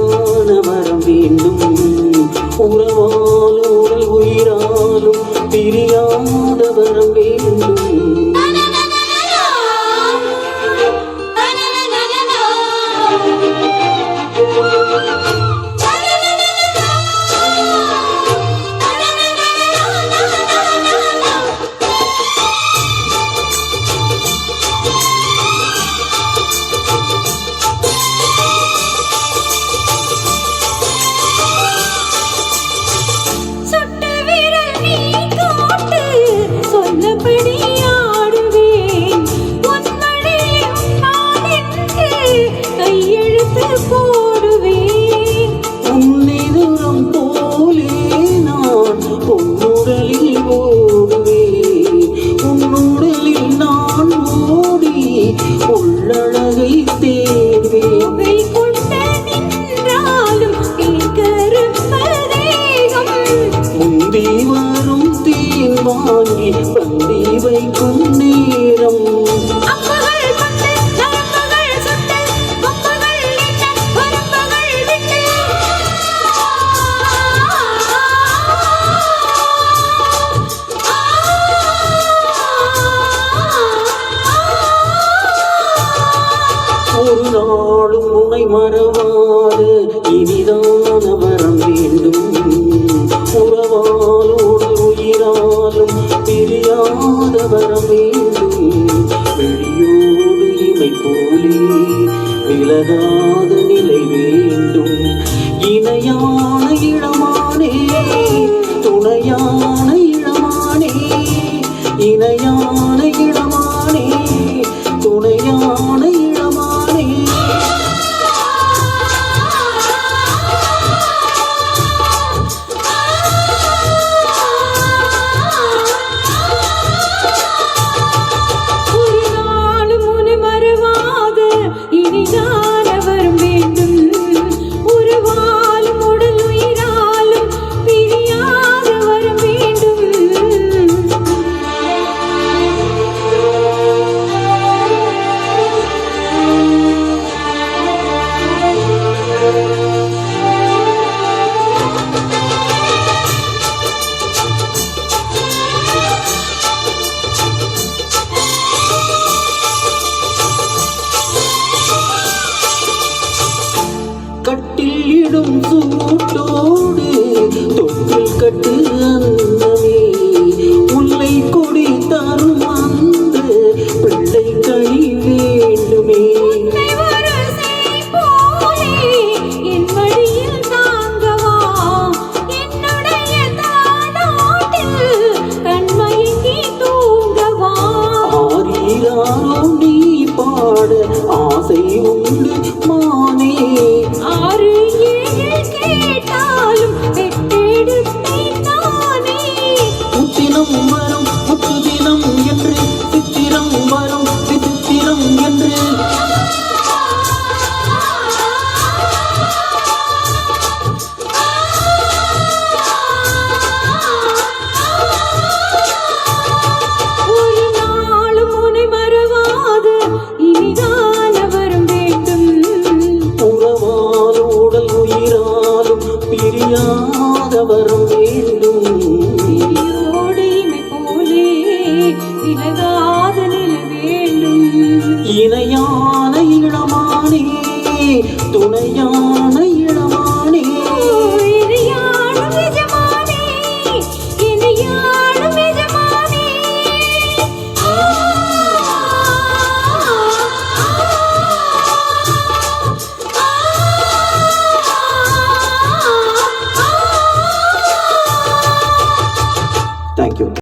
இனிதான வரம் வேண்டும். உறவாலும் உடல் உயிராலும் பிரியாத வரம் வேண்டும். உள்ளழகை தேர்வே கொண்ட நின்றாலும் முந்தி வரும் தேன் வாங்கி பந்தி வைக்கும் நேரம். ஒரு நாளும் உன்னை மறவாது இனிதான வரம் வேண்டும். உறவாலோடு உயிராலும் பிரியாத வரம் வேண்டும். வெளியோடு இமை போலே விலகாத நிலை வேண்டும். இணையான இளமானே துணையான இளமானே இணையான இளமானே துணையான இளமானே. ஒரு நாளும் உன்னை மறவாத இனிதான வரம் வேண்டும். உறவாலும் உடல் உயிராலும் பிரியாத வரம் வேண்டும். கட்டில் இடும் சூட்டோடு தொட்டில் கட்டு அந்த